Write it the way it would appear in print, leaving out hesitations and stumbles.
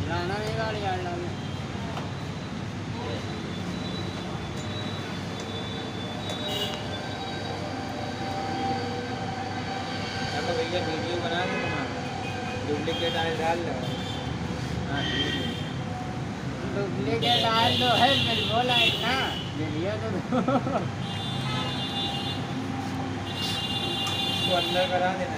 लाना नहीं गाड़ी यार लाना तो भैया वीडियो बना दो तुम्हारा डुप्लीकेट आए डाल दो। हाँ डुप्लीकेट डाल दो है मेरी बोला इतना वीडियो तो अंदर करा देना।